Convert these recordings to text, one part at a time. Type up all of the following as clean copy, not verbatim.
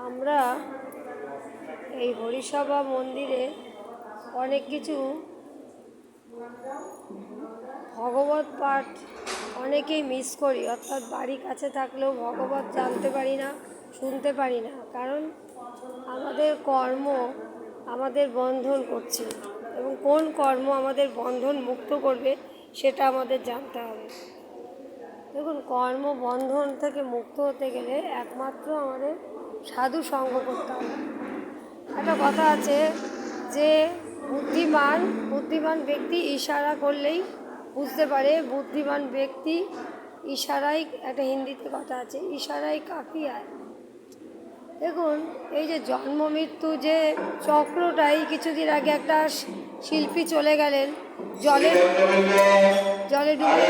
আমরা এই হরিসভা মন্দিরে অনেক কিছু ভগবত পাঠ অনেকেই মিস করি, অর্থাৎ বাড়ির কাছে থাকলেও ভগবত জানতে পারি না, শুনতে পারি না, কারণ আমাদের কর্ম আমাদের বন্ধন করছে এবং কোন কর্ম আমাদের বন্ধন মুক্ত করবে সেটা আমাদের জানতে হবে। দেখুন, কর্ম বন্ধন থেকে মুক্ত হতে গেলে একমাত্র আমাদের সাধু সঙ্গ করতে হবে। একটা কথা আছে যে বুদ্ধিমান ব্যক্তি ইশারা করলেই বুঝতে পারে, বুদ্ধিমান ব্যক্তি ইশারাই, একটা হিন্দিতে কথা আছে, ইশারাই কাফি আয়। দেখুন, এই যে জন্ম মৃত্যু যে চক্রটাই, কিছুদিন আগে একটা শিল্পী চলে গেলেন জলে ডুবে,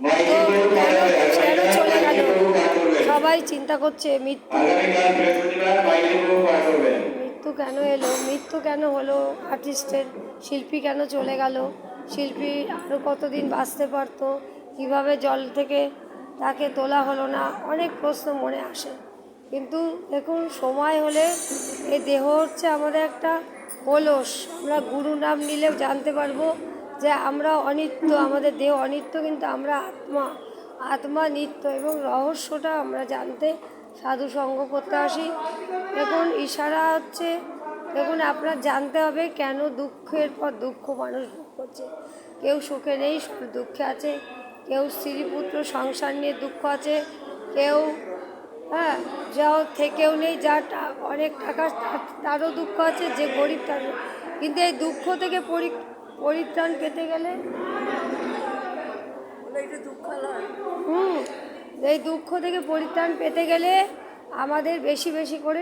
তো কেন চলে গেল? সবাই চিন্তা করছে মৃত্যু কেন এলো, মৃত্যু কেন হলো আর্টিস্টের, শিল্পী কেন চলে গেল, শিল্পী আরও কতদিন বাঁচতে পারতো, কীভাবে জল থেকে তাকে তোলা হলো না, অনেক প্রশ্ন মনে আসে। কিন্তু দেখুন, সময় হলে এই দেহ হচ্ছে আমাদের একটা কলস, আমরা গুরু নাম নিলেও জানতে পারবো যে আমরা অনিত্য, আমাদের দেহ অনিত্য, কিন্তু আমরা আত্মা নিত্য, এবং রহস্যটা আমরা জানতে সাধু সঙ্গ করতে আসি। দেখুন, ইশারা হচ্ছে, দেখুন আপনার জানতে হবে কেন দুঃখের পর দুঃখ মানুষ ভোগ করছে। কেউ সুখে নেই, দুঃখে আছে, কেউ স্ত্রী পুত্র সংসার নিয়ে দুঃখ আছে, কেউ যাও থেকেও নেই, যার অনেক টাকা তারও দুঃখ আছে, যে গরিব তারও। কিন্তু এই দুঃখ থেকে পরিত্রাণ পেতে গেলে এই দুঃখ থেকে পরিত্রাণ পেতে গেলে আমাদের বেশি বেশি করে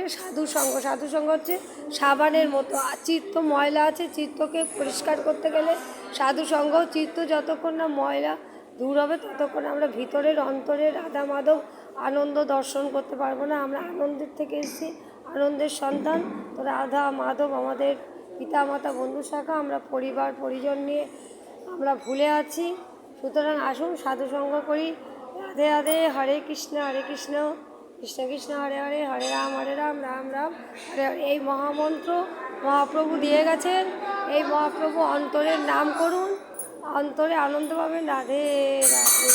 সাধুসঙ্গ হচ্ছে সাবানের মতো। চিত্ত ময়লা আছে, চিত্তকে পরিষ্কার করতে গেলে সাধুসঙ্গ। চিত্ত যতক্ষণ না ময়লা দূর হবে ততক্ষণ আমরা ভিতরের অন্তরের রাধা মাধব আনন্দ দর্শন করতে পারবো না। আমরা আনন্দের থেকে এসেছি, আনন্দের সন্তান। তো রাধা মাধব আমাদের পিতা মাতা বন্ধু শাখা, আমরা পরিবার পরিজন নিয়ে আমরা ভুলে আছি। সুতরাং আসুন সাধুসঙ্গ করি। রাধে রাধে, হরে কৃষ্ণ কৃষ্ণ কৃষ্ণ হরে হরে, হরে রাম রাম রাম হরে হরে। এই মহামন্ত্র মহাপ্রভু দিয়ে গেছেন, এই মহাপ্রভু অন্তরের নাম করুন, অন্তরে আনন্দ পাবেন। রাধে রাধে।